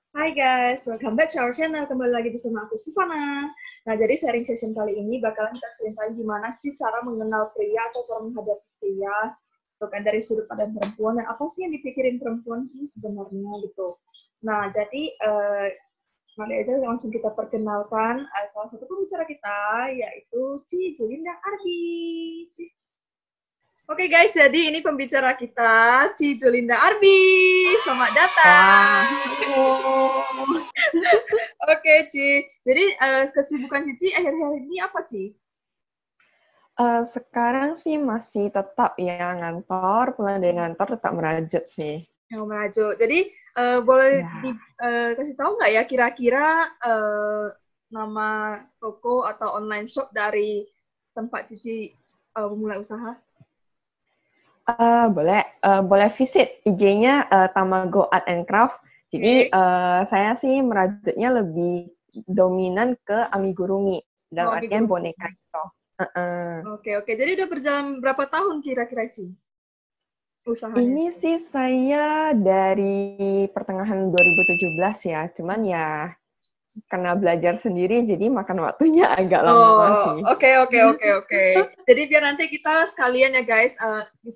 Hai guys, welcome back to our channel. Kembali lagi bersama aku, Sivana. Nah, jadi sharing session kali ini bakalan kita ceritain gimana sih cara mengenal pria atau cara menghadapi pria. Bukan dari sudut pandang perempuan, dan apa sih yang dipikirin perempuan ini sebenarnya gitu. Nah, jadi mari aja langsung kita perkenalkan salah satu pembicara kita, yaitu Ci Julinda Arbis. Oke guys, jadi ini pembicara kita, Ci Julinda Arbis. Selamat Wah, datang. halo. Oke, Ci. Jadi kesibukan Cici akhir-akhir ini apa, Ci? Sekarang sih masih tetap ya ngantor, pulang dari ngantor tetap merajut sih. Yang maju. Jadi boleh Ya, dikasih tahu nggak ya kira-kira nama toko atau online shop dari tempat Cici memulai usaha? boleh visit IG-nya Tamago Art and Craft. Jadi Oke. saya sih merajutnya lebih dominan ke amigurumi, Oh, dalam artian amigurumi. boneka gitu. Uh-uh. Oke, oke. Jadi udah berjalan berapa tahun kira-kira, Ci, usahanya? Ini sih saya dari pertengahan 2017 ya, cuman ya karena belajar sendiri jadi makan waktunya agak lama Oh, sih. oke, oke, oke, oke. Jadi biar nanti kita sekalian ya guys,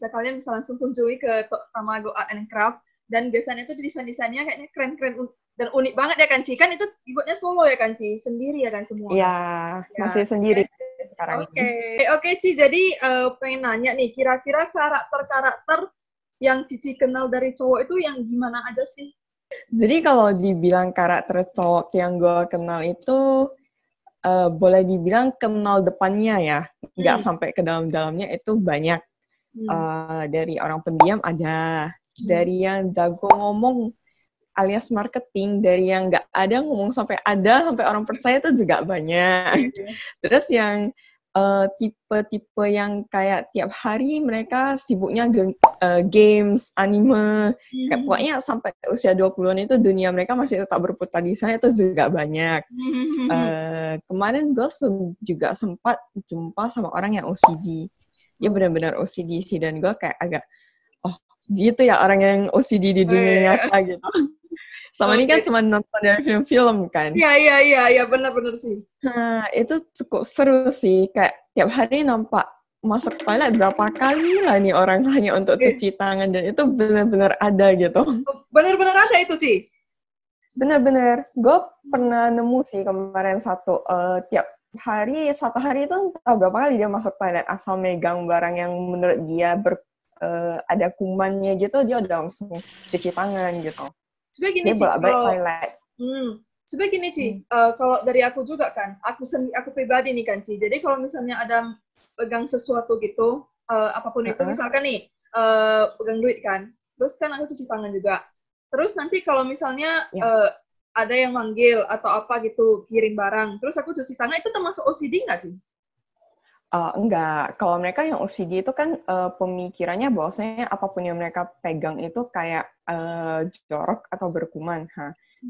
kalian bisa langsung kunjungi ke Tamago Art and Craft. Dan biasanya itu desain-desainnya kayaknya keren-keren dan unik banget ya kan, Ci? Kan itu dibuatnya solo ya kan, Ci? Sendiri ya kan semua Ya, kan? Ya, masih oke. sendiri sekarang Oke, ini. oke, Ci. Jadi pengen nanya nih, kira-kira karakter-karakter yang Cici kenal dari cowok itu yang gimana aja sih? Jadi kalau dibilang karakter cowok yang gue kenal itu boleh dibilang kenal depannya ya, nggak Hmm, sampai ke dalam-dalamnya itu banyak. hmm, Dari orang pendiam ada, hmm. dari yang jago ngomong alias marketing, dari yang nggak ada ngomong sampai ada, sampai orang percaya itu juga banyak. Oke. Terus yang tipe-tipe yang kayak tiap hari mereka sibuknya games, anime, kayak Hmm, pokoknya sampai usia 20-an itu dunia mereka masih tetap berputar di sana itu juga banyak. hmm, hmm, hmm. Kemarin gue juga sempat jumpa sama orang yang OCD. Dia Oh. benar-benar OCD sih, dan gue kayak agak, oh gitu ya orang yang OCD di Oh, dunia iya. nyata gitu. Sama ini kan Oke. cuma nonton dari film-film kan. Iya, iya, iya, iya, benar-benar sih. Nah, itu cukup seru sih. Kayak tiap hari nampak masuk toilet berapa kali lah nih orang hanya untuk Oke. cuci tangan. Dan itu benar-benar ada gitu. Oh, benar-benar ada itu, Ci. Benar-benar. Gue pernah nemu sih kemarin tiap hari, satu hari itu entah berapa kali dia masuk toilet. Asal megang barang yang menurut dia ada kumannya gitu, dia udah langsung cuci tangan gitu. Sebenarnya gini, Dia Ci, bolak-balik kalau toilet. sebenarnya gini, Ci, Hmm. kalau dari aku juga kan, aku pribadi nih kan, Ci. Jadi kalau misalnya ada pegang sesuatu gitu, apapun itu, Uh-uh. misalkan nih pegang duit kan, terus kan aku cuci tangan juga. Terus nanti kalau misalnya Ya. ada yang manggil atau apa gitu, kirim barang, terus aku cuci tangan, itu termasuk OCD nggak sih? Enggak, kalau mereka yang OCD itu kan pemikirannya bahwasanya apapun yang mereka pegang itu kayak jorok atau berkuman.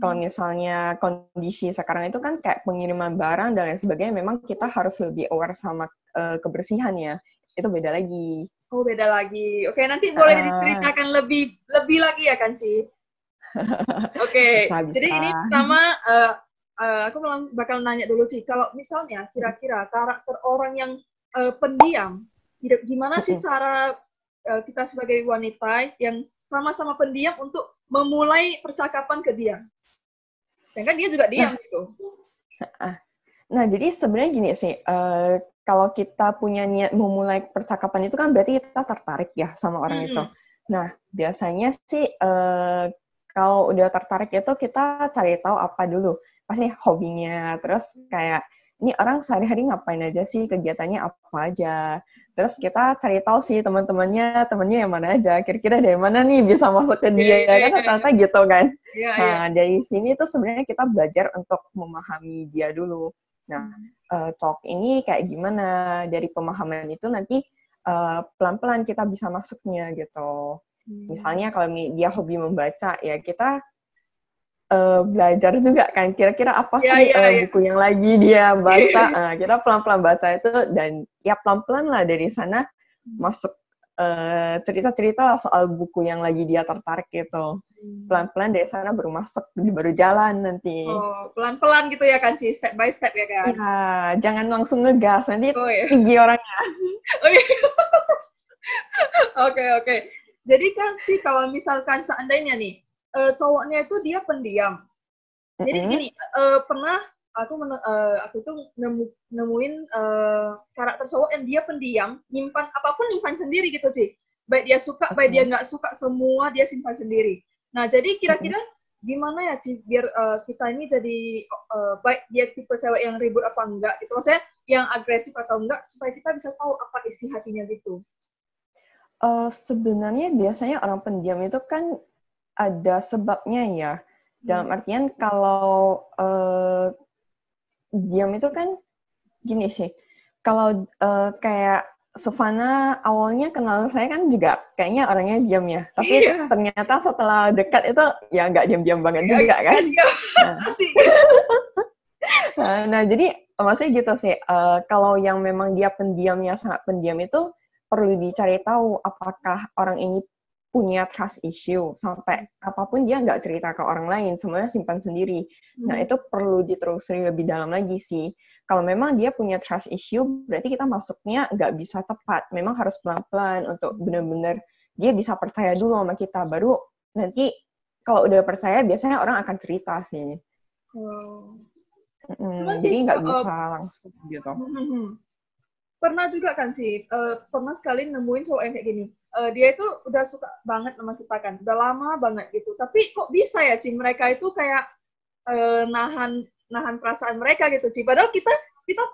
Kalau misalnya kondisi sekarang itu kan kayak pengiriman barang dan lain sebagainya, memang kita harus lebih aware sama kebersihan ya. Itu beda lagi. Oh, beda lagi. Oke, nanti boleh Uh, diceritakan lebih lebih lagi ya kan, Ci? Oke, bisa, jadi bisa. ini pertama aku bakal nanya dulu sih, kalau misalnya kira-kira karakter orang yang pendiam, gimana sih cara kita sebagai wanita yang sama-sama pendiam untuk memulai percakapan ke dia? Sedangkan dia juga diam Nah, gitu. Nah, jadi sebenarnya gini sih, kalau kita punya niat memulai percakapan itu kan berarti kita tertarik ya sama orang itu. Hmm. Nah, biasanya sih kalau udah tertarik itu kita cari tahu apa dulu. Pasti hobinya, terus kayak ini orang sehari-hari ngapain aja sih, kegiatannya apa aja. Terus kita cari tahu sih temannya yang mana aja. Kira-kira dari mana nih bisa masuk ke Iya, dia, iya, kan iya, rata-rata gitu kan. iya, iya. Nah, dari sini tuh sebenarnya kita belajar untuk memahami dia dulu. Nah, talk ini kayak gimana? Dari pemahaman itu nanti pelan-pelan kita bisa masuknya gitu. Hmm. Misalnya kalau dia hobi membaca, ya kita belajar juga kan. Kira-kira apa Iya, sih iya, iya. buku yang lagi dia baca? Kita pelan-pelan baca itu, dan ya pelan-pelan lah dari sana masuk cerita-cerita lah soal buku yang lagi dia tertarik gitu. Pelan-pelan dari sana baru masuk, baru jalan nanti. Oh, pelan-pelan gitu ya kan, Ci? Step by step ya kan? Iya, jangan langsung ngegas, nanti Oh ya. tinggi orangnya. Oh iya. Oke, oke. Jadi kan sih kalau misalkan seandainya nih, cowoknya itu dia pendiam. Jadi gini, pernah aku tuh nemuin karakter cowok yang dia pendiam, nyimpan apapun nyimpan sendiri gitu sih. Baik dia suka, baik dia nggak suka, semua dia simpan sendiri. Nah, jadi kira-kira gimana ya sih biar kita ini jadi baik dia tipe cewek yang ribut apa enggak gitu. Maksudnya yang agresif atau enggak supaya kita bisa tahu apa isi hatinya gitu. Sebenarnya biasanya orang pendiam itu kan ada sebabnya ya. Dalam artian kalau diam itu kan gini sih. Kalau kayak Sufana awalnya kenal saya kan juga kayaknya orangnya diam ya. Tapi ternyata setelah dekat itu ya nggak diam-diam banget juga kan. Nah, jadi maksudnya gitu sih. Kalau yang memang dia pendiamnya sangat pendiam itu perlu dicari tahu apakah orang ini punya trust issue sampai apapun dia nggak cerita ke orang lain, semuanya simpan sendiri. Nah, itu perlu ditelusuri lebih dalam lagi sih. Kalau memang dia punya trust issue, berarti kita masuknya nggak bisa cepat. Memang harus pelan-pelan untuk benar-benar dia bisa percaya dulu sama kita. Baru nanti kalau udah percaya, biasanya orang akan cerita sih. Jadi nggak bisa langsung gitu. Pernah juga kan sih, pernah sekali nemuin cowok yang kayak gini. Dia itu udah suka banget sama kita kan, udah lama banget gitu. Tapi kok bisa ya sih mereka itu kayak nahan perasaan mereka gitu sih. Padahal kita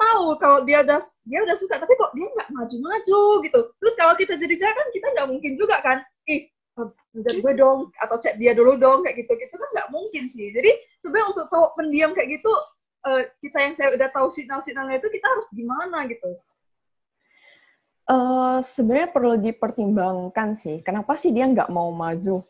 tahu kalau dia udah suka, tapi kok dia nggak maju-maju gitu. Terus kalau kita jadi cewek kan kita nggak mungkin juga kan, ngejar gue dong, atau chat dia dulu dong, kayak gitu-gitu kan nggak mungkin sih. Jadi sebenarnya untuk cowok pendiam kayak gitu, kita yang cewek udah tahu signal-signalnya itu, kita harus gimana gitu. Sebenarnya perlu dipertimbangkan sih, kenapa sih dia nggak mau maju?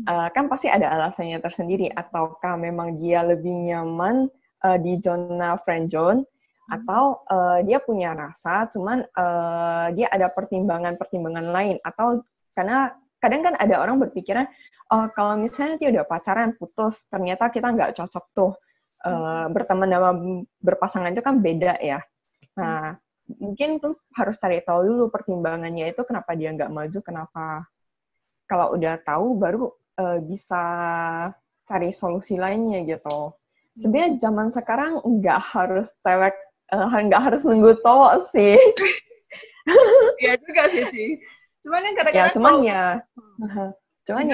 Kan pasti ada alasannya tersendiri, ataukah memang dia lebih nyaman di zona friend zone, atau dia punya rasa, cuman dia ada pertimbangan-pertimbangan lain, atau karena kadang kan ada orang berpikiran, kalau misalnya dia udah pacaran, putus, ternyata kita nggak cocok tuh, berteman sama berpasangan itu kan beda ya. Nah, mungkin tuh harus cari tahu dulu pertimbangannya itu kenapa dia nggak maju, kenapa. Kalau udah tahu, baru bisa cari solusi lainnya gitu. Sebenarnya zaman sekarang nggak harus cewek, nggak harus nunggu cowok sih. Iya juga sih, Ci. Cuman kan kadang-kadang cuman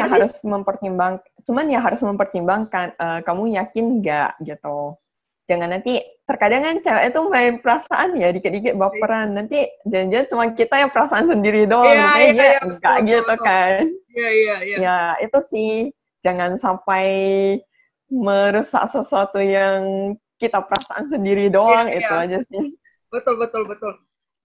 ya harus mempertimbangkan kamu yakin nggak gitu. Jangan nanti, terkadang kan cewek itu main perasaan ya, dikit-dikit baperan. Nanti jangan-jangan cuma kita yang perasaan sendiri doang, makanya dia enggak gitu kan. Iya. Ya, itu sih. Jangan sampai merusak sesuatu yang kita perasaan sendiri doang, itu aja sih. Betul.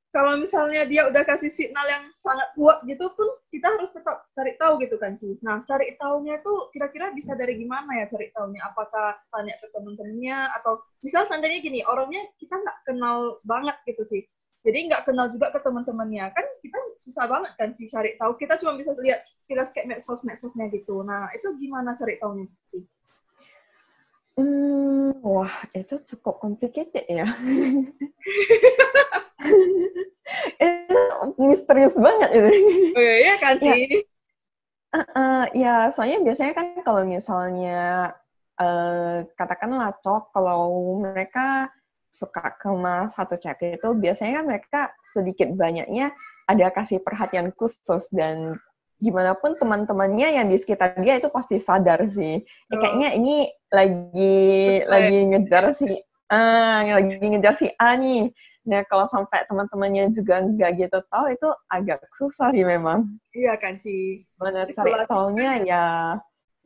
Kalau misalnya dia udah kasih signal yang sangat kuat gitu pun, kita harus tetap cari tahu gitu kan sih. Nah, cari tahunya itu kira-kira bisa dari gimana ya cari tahunya? Apakah tanya ke teman-temannya, atau misal seandainya gini, orangnya kita nggak kenal banget gitu sih. Jadi nggak kenal juga ke teman-temannya. Kan kita susah banget kan sih cari tahu. Kita cuma bisa lihat sekilas kayak medsos-medsosnya gitu. Nah, itu gimana cari tahunya sih? Wah, itu cukup complicated ya. Itu misterius banget itu. Oh iya kan sih? Ya, soalnya biasanya kan kalau misalnya katakanlah cowok, kalau mereka suka sama satu cewek itu, biasanya kan mereka sedikit banyaknya ada kasih perhatian khusus, dan gimana pun teman-temannya yang di sekitar dia itu pasti sadar sih. Kayaknya ini lagi ngejar si A nih. Nah, kalau sampai teman-temannya juga nggak gitu tahu, itu agak susah sih memang. Iya kan sih. Mana cari taunya ya,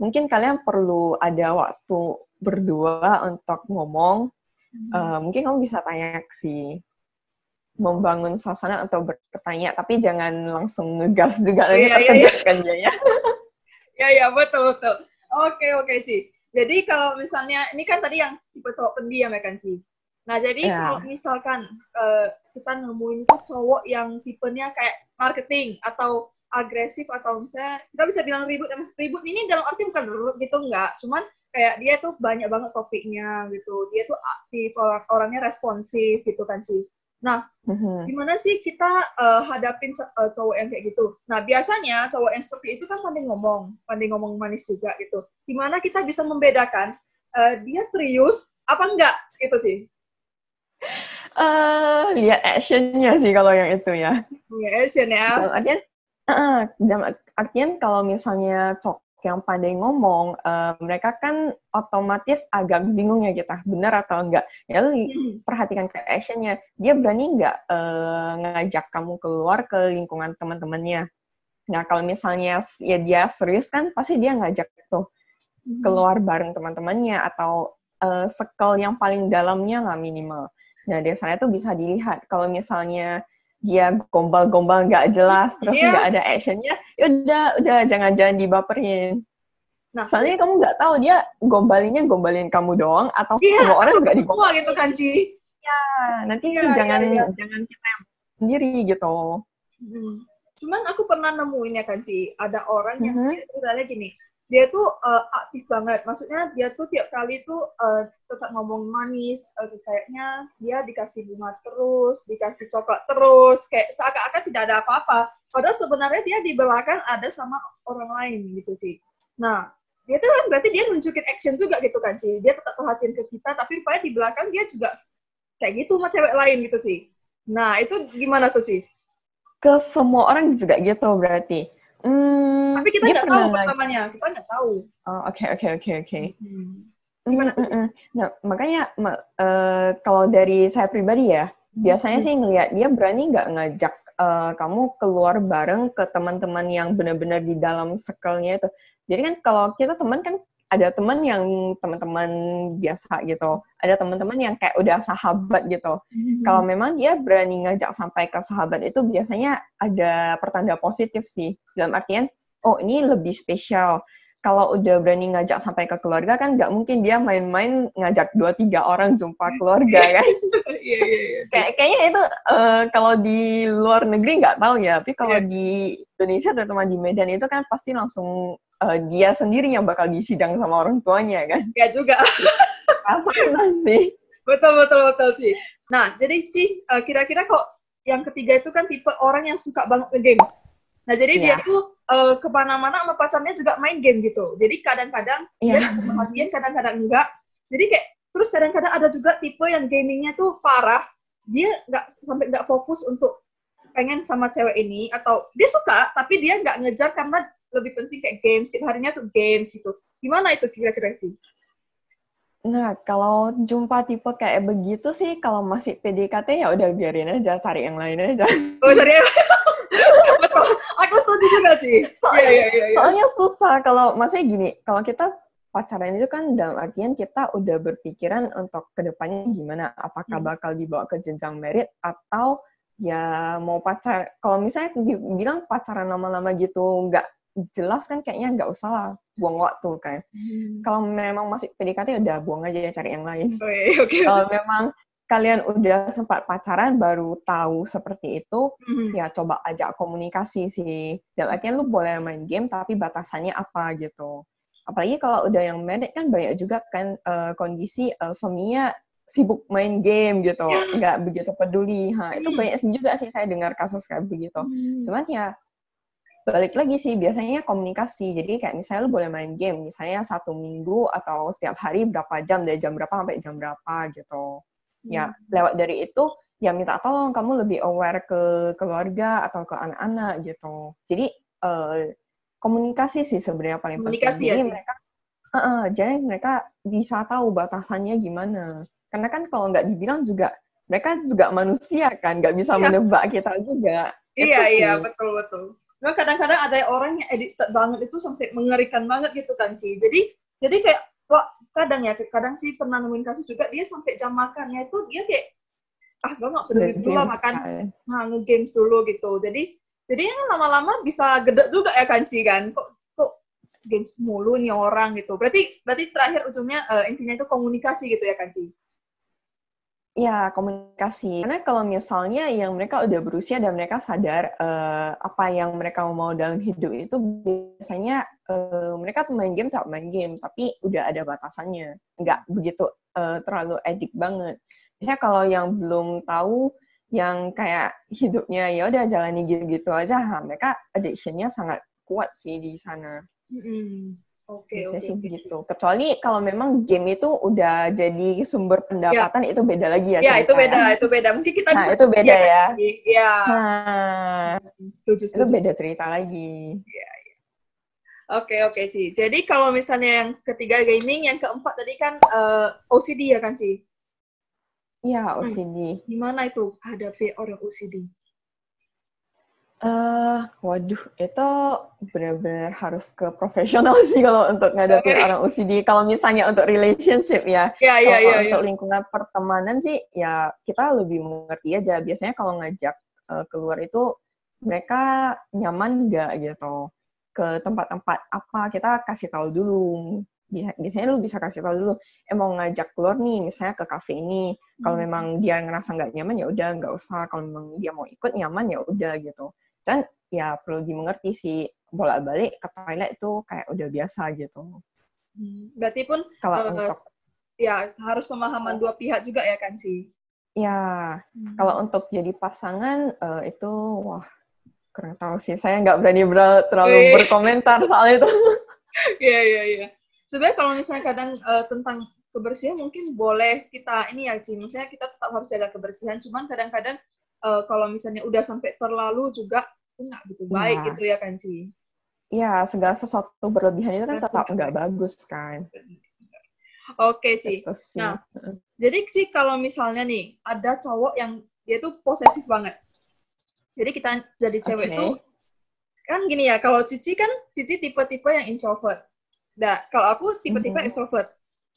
mungkin kalian perlu ada waktu berdua untuk ngomong. Mungkin kamu bisa tanya sih, membangun suasana atau bertanya, tapi jangan langsung ngegas juga, nanti terkejut kan dia ya. Iya, betul. Oke, Ci. Jadi kalau misalnya, ini kan tadi yang tipe cowok pendiam ya kan, Ci? Nah, jadi kalau misalkan kita nemuin tuh cowok yang tipenya kayak marketing atau agresif atau misalnya kita bisa bilang ribut. Ribut ini dalam arti bukan ribut gitu enggak, cuman kayak dia tuh banyak banget topiknya gitu. Dia tuh aktif, orangnya responsif gitu kan sih. Nah, gimana sih kita hadapin cowok yang kayak gitu? Nah, biasanya cowok yang seperti itu kan pandai ngomong manis juga gitu. Gimana kita bisa membedakan dia serius apa enggak gitu sih? Lihat actionnya sih kalau yang itu ya. Action ya. Dalam artian kalau misalnya cowok yang pandai ngomong, mereka kan otomatis agak bingung ya kita, benar atau enggak. Ya lu perhatikan ke actionnya, dia berani nggak ngajak kamu keluar ke lingkungan teman-temannya. Nah, kalau misalnya ya dia serius kan, pasti dia ngajak tuh keluar bareng teman-temannya, atau circle yang paling dalamnya lah minimal. Nah, biasanya tuh bisa dilihat, kalau misalnya dia gombal-gombal nggak jelas, terus nggak ada actionnya, ya udah jangan dibaperin. Nah, soalnya kamu nggak tahu dia gombalin kamu doang atau iya, semua orang juga semua digombalin. gitu kan, Ci. Ya, nanti Iya. jangan kita sendiri gitu. Cuman aku pernah nemuin ya kan, Ci, ada orang yang misalnya gini, dia tuh aktif banget. Maksudnya dia tuh tiap kali tuh tetap ngomong manis, kayaknya dia dikasih bunga terus, dikasih coklat terus, kayak seakan-akan tidak ada apa-apa. Padahal sebenarnya dia di belakang ada sama orang lain gitu, Ci. Nah, dia tuh kan berarti dia nunjukin action juga gitu kan, Ci. Dia tetap perhatian ke kita, tapi rupanya di belakang dia juga kayak gitu sama cewek lain gitu, Ci. Nah, itu gimana tuh, Ci? Ke semua orang juga gitu berarti. Tapi kita nggak tahu pertamanya, kita nggak tahu. Oke. Nah, makanya kalau dari saya pribadi ya, biasanya sih ngelihat dia berani nggak ngajak kamu keluar bareng ke teman-teman yang benar-benar di dalam circle-nya itu. Jadi kan kalau kita teman kan ada teman yang teman-teman biasa gitu, ada teman-teman yang kayak udah sahabat gitu. Kalau memang dia berani ngajak sampai ke sahabat itu biasanya ada pertanda positif sih. Dalam artian, oh ini lebih spesial. Kalau udah berani ngajak sampai ke keluarga kan nggak mungkin dia main-main ngajak 2-3 orang jumpa keluarga kan. Kayaknya itu kalau di luar negeri nggak tahu ya, tapi kalau di Indonesia terutama di Medan itu kan pasti langsung dia sendiri yang bakal disidang sama orang tuanya kan. Ya juga. Rasanya sih. Betul Ci. Nah, jadi Ci, kira-kira kok yang ketiga itu kan tipe orang yang suka banget nge-games. Nah, jadi dia tuh kemana-mana sama pacarnya juga main game gitu. Jadi kadang-kadang dia perhatian, kadang-kadang enggak. Jadi kayak, terus kadang-kadang ada juga tipe yang gamingnya tuh parah. Dia nggak fokus untuk pengen sama cewek ini, atau dia suka, tapi dia nggak ngejar karena lebih penting kayak games, setiap harinya tuh games gitu. Gimana itu kira-kira sih? Nah, kalau jumpa tipe kayak begitu sih, kalau masih PDKT ya udah biarin aja, cari yang lain aja. Oh, serius? Betul, aku setuju juga sih. Soalnya susah, kalau maksudnya gini, kalau kita pacaran itu kan dalam artian kita udah berpikiran untuk kedepannya gimana, apakah bakal dibawa ke jenjang merit atau ya mau pacar. Kalau misalnya bilang pacaran lama-lama gitu nggak jelas kan kayaknya nggak usah lah, buang waktu kan. Kalau memang masih PDKT udah buang aja ya, cari yang lain. Kalau memang kalian udah sempat pacaran baru tahu seperti itu, ya coba ajak komunikasi sih. Dan artinya lu boleh main game tapi batasannya apa gitu. Apalagi kalau udah yang married kan banyak juga kan kondisi suaminya sibuk main game gitu, nggak begitu peduli. Itu banyak juga sih saya dengar kasus kayak begitu. Cuman ya balik lagi sih, biasanya komunikasi. Jadi kayak misalnya lu boleh main game, misalnya 1 minggu atau setiap hari berapa jam, dari jam berapa sampai jam berapa gitu. Ya, lewat dari itu, ya minta tolong kamu lebih aware ke keluarga atau ke anak-anak gitu. Jadi, komunikasi sih sebenarnya paling penting. Jadi mereka bisa tahu batasannya gimana. Karena kan kalau nggak dibilang juga, mereka juga manusia kan, nggak bisa menebak kita juga. Iya, betul. Nah, kadang-kadang ada orang yang edited banget itu sampai mengerikan banget gitu kan, Ci. Jadi kayak, kadang sih pernah nemuin kasus juga, dia sampai jam makannya itu, dia kayak, gue nggak peduli dulu lah makan, nge-games dulu gitu. Jadi lama-lama bisa gede juga ya kan, Ci, kan? Kok games mulu nih orang gitu. Berarti terakhir ujungnya, intinya itu komunikasi gitu ya kan, Ci? Ya, komunikasi. Karena kalau misalnya yang mereka udah berusia dan mereka sadar apa yang mereka mau dalam hidup itu biasanya mereka tuh main game, tapi udah ada batasannya. Nggak begitu terlalu edik banget. Biasanya kalau yang belum tahu, yang kayak hidupnya ya udah jalani gitu-gitu aja, mereka addiction-nya sangat kuat sih di sana. Oke, Biasanya oke, sih oke, Ci. begitu. Kecuali kalau memang game itu udah jadi sumber Ya, pendapatan, itu beda lagi ya ya itu cerita ya. beda, itu beda. Mungkin kita Nah, bisa itu beda ya kan, ya. Ci? Ya, Nah, setuju, itu setuju. beda cerita lagi. Ya. Oke, oke, Ci. Jadi kalau misalnya yang ketiga gaming, yang keempat tadi kan OCD ya kan, Ci? Iya, Hmm. OCD. Gimana itu hadapi orang OCD? Waduh, itu benar-benar harus ke profesional sih kalau untuk ngadepin Oke. orang OCD. Kalau misalnya untuk relationship ya, Ya, ya, kalau ya, ya. untuk lingkungan pertemanan sih, ya kita lebih mengerti aja. Biasanya kalau ngajak keluar itu, mereka nyaman nggak gitu. Ke tempat-tempat apa, kita kasih tahu dulu. Biasanya lu bisa kasih tahu dulu, mau ngajak keluar nih, misalnya ke kafe ini. Kalau memang dia ngerasa nggak nyaman, ya udah nggak usah. Kalau memang dia mau ikut nyaman, ya udah gitu. Dan ya perlu dimengerti sih, bolak-balik ke toilet itu kayak udah biasa gitu. Berarti pun Kalau untuk ya harus pemahaman dua pihak juga ya kan sih. ya kalau untuk jadi pasangan itu wah kurang tahu sih. Saya nggak berani terlalu berkomentar soal itu. Iya, iya, iya. Sebenarnya kalau misalnya kadang tentang kebersihan mungkin boleh kita ini ya sih, misalnya kita tetap harus jaga kebersihan, cuman kadang-kadang kalau misalnya udah sampai terlalu juga itu nggak gitu baik Iya, gitu ya kan sih. iya segala sesuatu berlebihan itu kan Itu tetap nggak nggak baik. bagus kan. Oke, Ci. Itu sih. Nah, jadi Ci kalau misalnya nih ada cowok yang dia tuh posesif banget. Jadi kita jadi cewek tuh Oke. kan gini ya, kalau Cici tipe-tipe yang introvert. Nah, kalau aku tipe-tipe Mhm, extrovert.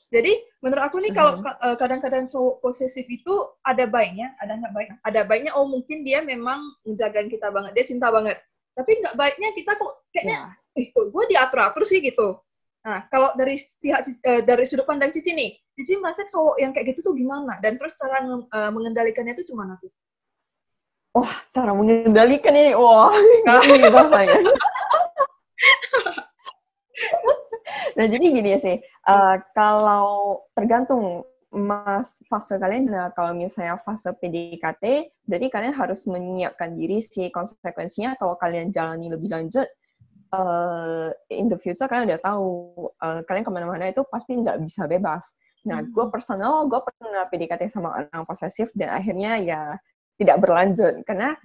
Jadi menurut aku nih kalau mhm. kadang-kadang cowok posesif itu ada baiknya, ada nggak baik? Ada baiknya, oh mungkin dia memang menjagain kita banget, dia cinta banget. Tapi nggak baiknya kita kok kayaknya, Ya. kok gue diatur-atur sih gitu. Nah, kalau dari pihak dari sudut pandang Cici nih, Cici merasa cowok yang kayak gitu tuh gimana? Dan terus cara mengendalikannya itu gimana tuh? Wah, cara mengendalikan ini, wah, ngeri rasanya. Nah, jadi gini ya sih, kalau tergantung fase kalian, nah kalau misalnya fase PDKT, berarti kalian harus menyiapkan diri sih konsekuensinya kalau kalian jalani lebih lanjut, in the future kalian udah tahu, kalian kemana-mana itu pasti nggak bisa bebas. Nah, gue pernah PDKT sama orang posesif dan akhirnya ya tidak berlanjut, karena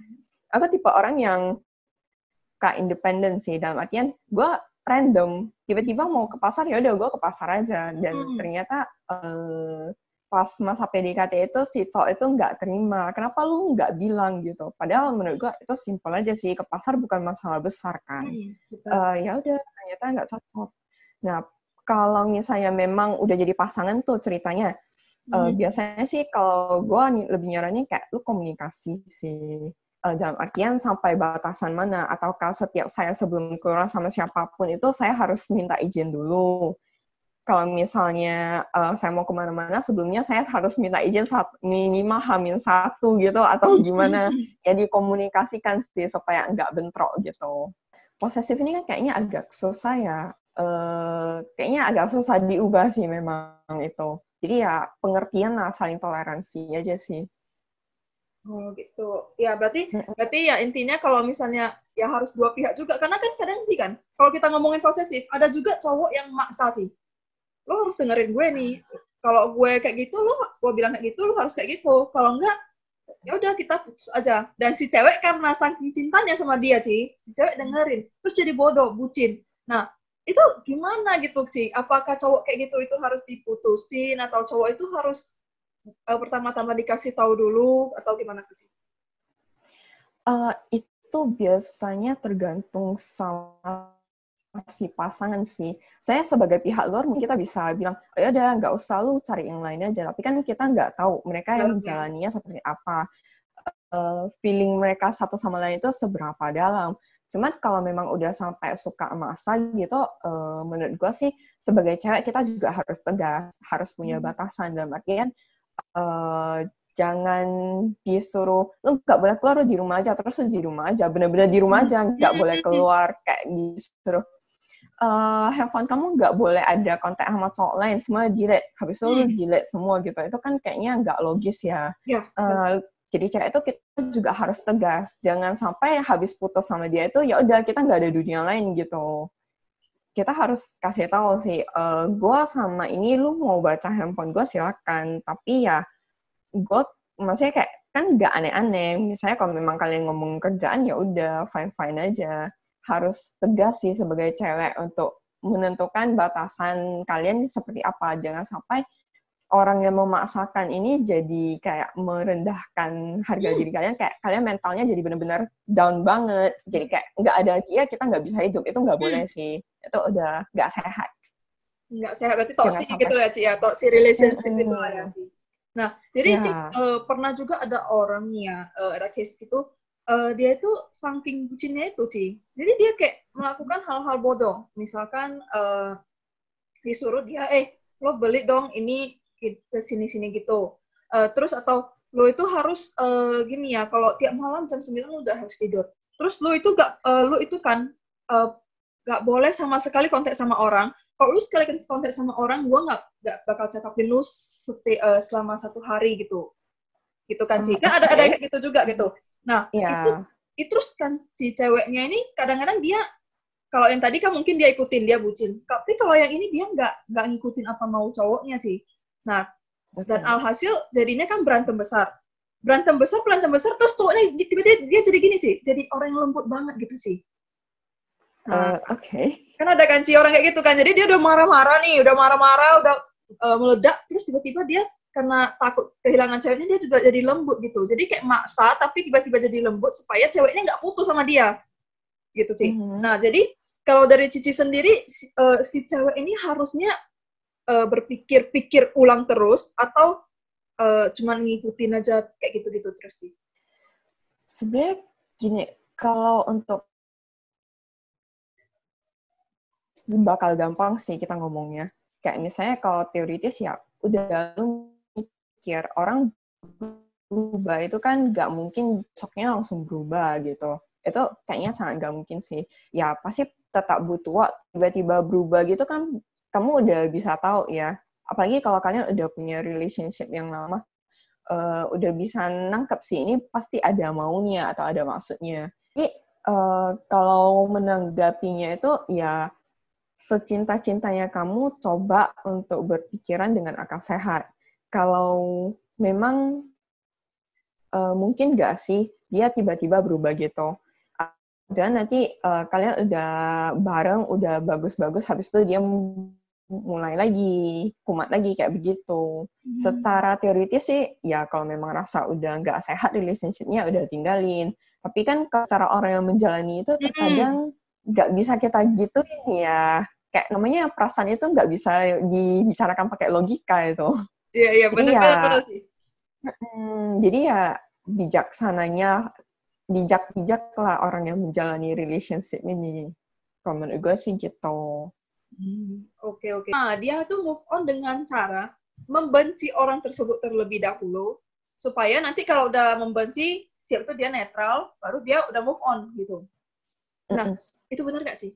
aku tipe orang yang Kak independen sih, dalam artian gue random tiba-tiba mau ke pasar, ya udah gue ke pasar aja, dan ternyata pas masa PDKT itu si cowok itu nggak terima, kenapa lu nggak bilang gitu, padahal menurut gue itu simpel aja sih, ke pasar bukan masalah besar kan. Ya udah ternyata nggak cocok. Nah, kalau misalnya memang udah jadi pasangan tuh ceritanya, biasanya sih kalau gue lebih nyaranin kayak lu komunikasi sih. Dalam artian sampai batasan mana, ataukah setiap saya sebelum keluar sama siapapun itu saya harus minta izin dulu. Kalau misalnya saya mau kemana-mana, sebelumnya saya harus minta izin minimal H-1 gitu, atau gimana. Ya dikomunikasikan sih supaya nggak bentrok gitu. Posesif ini kan kayaknya agak susah ya. Kayaknya agak susah diubah sih memang itu. Jadi ya pengertian lah, saling toleransi aja sih. Oh gitu. Ya berarti ya intinya kalau misalnya ya harus dua pihak juga karena kan kadang sih kan kalau kita ngomongin posesif ada juga cowok yang maksa sih. Lo harus dengerin gue nih. Kalau gue kayak gitu lo gue bilang kayak gitu lo harus kayak gitu. Kalau enggak ya udah kita putus aja. Dan si cewek karena saking cintanya sama dia sih, si cewek dengerin terus jadi bodoh, bucin. Nah, itu gimana gitu sih? Apakah cowok kayak gitu itu harus diputusin atau cowok itu harus pertama-tama dikasih tahu dulu atau gimana sih? Itu biasanya tergantung sama si pasangan sih. Saya sebagai pihak luar mungkin kita bisa bilang, oh ya udah nggak usah lu cari yang lain aja. Tapi kan kita nggak tahu mereka yang menjalaninya seperti apa. Feeling mereka satu sama lain itu seberapa dalam. Cuman kalau memang udah sampai suka masa gitu, menurut gue sih sebagai cewek kita juga harus tegas, harus punya batasan dalam artian jangan disuruh, lu nggak boleh keluar, lu di rumah aja, terus lu di rumah aja, bener-bener di rumah aja, nggak boleh keluar, kayak disuruh, handphone kamu nggak boleh ada kontak sama cowok lain, semua delete, habis itu lu delete semua gitu, itu kan kayaknya nggak logis ya. Ya. Jadi cewek itu kita juga harus tegas, jangan sampai habis putus sama dia itu, ya udah kita nggak ada dunia lain gitu. Kita harus kasih tahu sih, gue sama ini lu mau baca handphone gue silakan, tapi ya gue maksudnya kayak kan nggak aneh-aneh. Misalnya kalau memang kalian ngomong kerjaan ya udah fine-fine aja. Harus tegas sih sebagai cewek untuk menentukan batasan kalian seperti apa. Jangan sampai orang yang memaksakan ini jadi kayak merendahkan harga diri kalian, kayak kalian mentalnya jadi benar-benar down banget. Jadi kayak nggak ada dia kita nggak bisa hidup, itu nggak boleh sih. Itu udah nggak sehat. Nggak sehat, berarti toxic gitu ya, Ci, ya, toxic relationship itu lah ya, Ci. Nah, jadi Ci, pernah juga ada orang nih ya, ada case gitu, dia itu saking bucinnya itu, Ci. Jadi dia kayak melakukan hal-hal bodoh. Misalkan disuruh dia, lo beli dong ini ke sini-sini gitu. Terus atau lo itu harus gini ya, kalau tiap malam jam 9 lo udah harus tidur. Terus lo itu kan nggak boleh sama sekali kontak sama orang. Kalau lu sekali kontak sama orang, gue nggak bakal check upin lu selama 1 hari gitu kan sih. Kan ada kayak gitu juga gitu. Nah, itu terus kan si ceweknya ini kadang-kadang dia, kalau yang tadi kan mungkin dia ikutin, dia bucin. Tapi kalau yang ini dia nggak ngikutin apa mau cowoknya sih. Nah, dan alhasil jadinya kan berantem besar, terus cowoknya tiba-tiba dia jadi gini sih, jadi orang yang lembut banget gitu sih. Nah, kan ada kan sih orang kayak gitu kan, jadi dia udah marah-marah, udah meledak, terus tiba-tiba dia karena takut kehilangan ceweknya, dia juga jadi lembut gitu, jadi kayak maksa tapi tiba-tiba jadi lembut supaya ceweknya nggak putus sama dia gitu sih. Nah, jadi kalau dari Cici sendiri, si cewek ini harusnya berpikir ulang terus atau cuman ngikutin aja kayak gitu-gitu terus sih? Sebenarnya gini, kalau untuk bakal gampang sih kita ngomongnya. Kayak misalnya kalau teoritis ya udah lu mikir orang berubah itu kan nggak mungkin besoknya langsung berubah gitu. Itu kayaknya sangat nggak mungkin sih. Ya pasti tetap butuh waktu. Tiba-tiba berubah gitu kan kamu udah bisa tahu ya. Apalagi kalau kalian udah punya relationship yang lama, udah bisa nangkep sih ini pasti ada maunya atau ada maksudnya. Jadi kalau menanggapinya itu ya secinta-cintanya kamu coba untuk berpikiran dengan akal sehat. Kalau memang mungkin nggak sih dia tiba-tiba berubah gitu. Jangan nanti kalian udah bareng, udah bagus-bagus, habis itu dia mulai lagi, kumat lagi kayak begitu. Secara teoritis sih, ya kalau memang rasa udah nggak sehat relationship-nya udah tinggalin. Tapi kan kalau cara orang yang menjalani itu terkadang nggak bisa kita gituin ya. Kayak namanya perasaan itu nggak bisa dibicarakan pakai logika itu. Iya, benar sih. Jadi ya bijak lah orang yang menjalani relationship ini. Kalau menurut gue sih gitu. Oke. Nah, dia tuh move on dengan cara membenci orang tersebut terlebih dahulu, supaya nanti kalau udah membenci, siap itu dia netral, baru dia udah move on gitu. Nah, itu benar nggak sih?